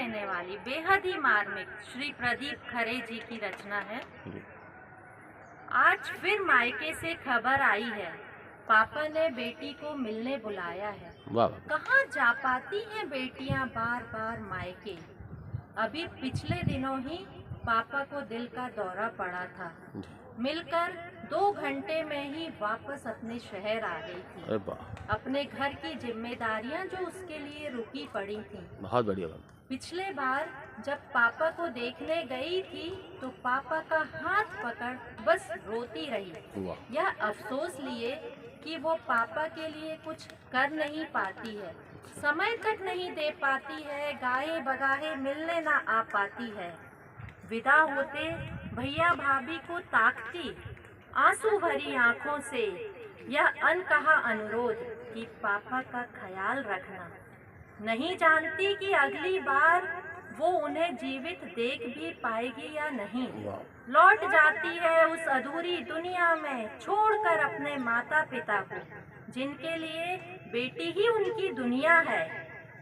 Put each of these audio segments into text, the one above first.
रहने वाली बेहद ही मार्मिक श्री प्रदीप खरे जी की रचना है। आज फिर मायके से खबर आई है, पापा ने बेटी को मिलने बुलाया है। कहाँ जा पाती हैं बेटियां बार बार मायके। अभी पिछले दिनों ही पापा को दिल का दौरा पड़ा था, मिलकर 2 घंटे में ही वापस अपने शहर आ गई थी। अपने घर की जिम्मेदारियां जो उसके लिए रुकी पड़ी थी। बहुत बढ़िया बात। पिछले बार जब पापा को देखने गई थी तो पापा का हाथ पकड़ बस रोती रही। यह अफसोस लिए कि वो पापा के लिए कुछ कर नहीं पाती है, समय तक नहीं दे पाती है, गाये बगाहे मिलने ना आ पाती है। विदा होते भैया भाभी को ताकती आंसू भरी आंखों से यह अनकहा अनुरोध कि पापा का ख्याल रखना। नहीं जानती कि अगली बार वो उन्हें जीवित देख भी पाएगी या नहीं। लौट जाती है उस अधूरी दुनिया में, छोड़कर अपने माता पिता को, जिनके लिए बेटी ही उनकी दुनिया है।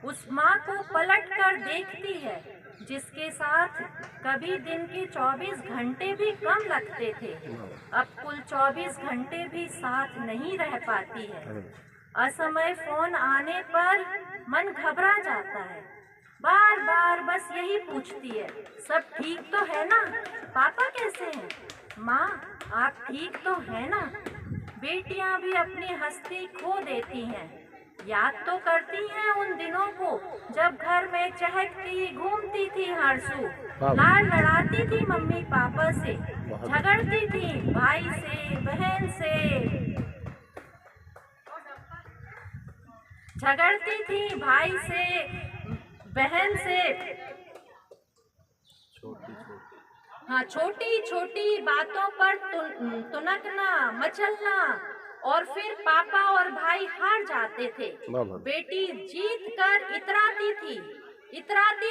उस माँ को पलट कर देखती है जिसके साथ कभी दिन के 24 घंटे भी कम लगते थे, अब कुल 24 घंटे भी साथ नहीं रह पाती है। असमय फोन आने पर मन घबरा जाता है, बार बार बस यही पूछती है, सब ठीक तो है ना, पापा कैसे हैं, माँ आप ठीक तो है ना। बेटियां भी अपनी हस्ती खो देती हैं, याद तो करती हैं उन दिनों को जब घर में चहकती घूमती थी हरसू, लाड लड़ाती थी मम्मी पापा से, झगड़ती थी भाई से बहन से, झगड़ती थी भाई से बहन से। हाँ, छोटी छोटी बातों पर तुनकना मचलना, और फिर पापा और भाई हार जाते थे। बेटी जीत कर इतराती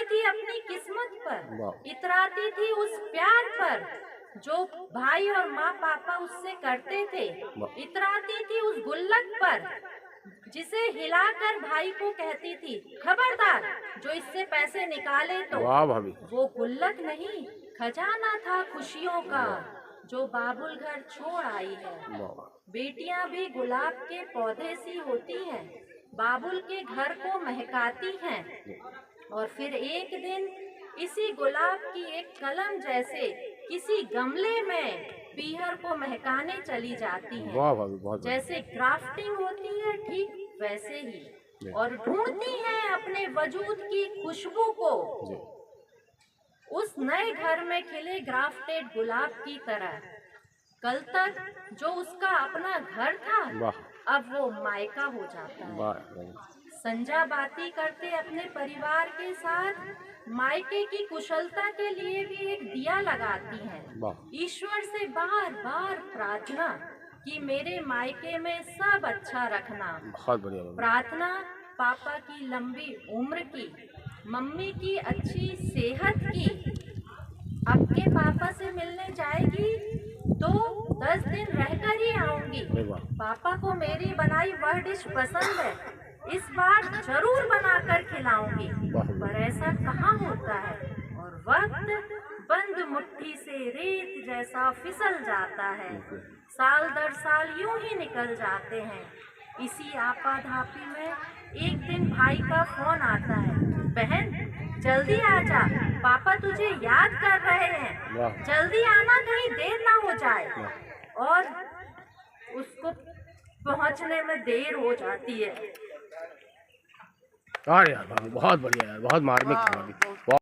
थी अपनी किस्मत पर, इतराती थी उस प्यार पर जो भाई और माँ पापा उससे करते थे, इतराती थी उस गुल्लक पर जिसे हिलाकर भाई को कहती थी, खबरदार जो इससे पैसे निकाले तो। वो गुल्लक नहीं, खजाना था खुशियों का जो बाबुल घर छोड़ आई है। बेटियां भी गुलाब के पौधे सी होती हैं, बाबुल के घर को महकाती हैं, और फिर एक दिन इसी गुलाब की एक कलम जैसे किसी गमले में पीहर को महकाने चली जाती हैं। जैसे ग्राफ्टिंग होती है ठीक वैसे ही, और ढूंढती हैं अपने वजूद की खुशबू को उस नए घर में खिले ग्राफ्टेड गुलाब की तरह। कल तक जो उसका अपना घर था अब वो मायका हो जाता है। संजा बाती करते अपने परिवार के साथ मायके की कुशलता के लिए भी एक दिया लगाती हैं। ईश्वर से बार बार प्रार्थना कि मेरे मायके में सब अच्छा रखना। बहुत बढ़िया प्रार्थना पापा की लंबी उम्र की, मम्मी की अच्छी सेहत की। अब के पापा से मिलने जाएगी तो 10 दिन रहकर ही आऊंगी। पापा को मेरी बनाई वह डिश पसंद है, इस बार जरूर बनाकर खिलाऊंगी। पर ऐसा कहाँ होता है, और वक्त बंद मुट्ठी से रेत जैसा फिसल जाता है। साल दर साल यूं ही निकल जाते हैं। इसी आपाधापी में एक दिन भाई का फोन आता है, बहन जल्दी आ जा, पापा तुझे याद कर रहे हैं, जल्दी आना कहीं देर ना हो जाए। और उसको पहुंचने में देर हो जाती है। यार बहुत बढ़िया यार, बहुत मार्मिक।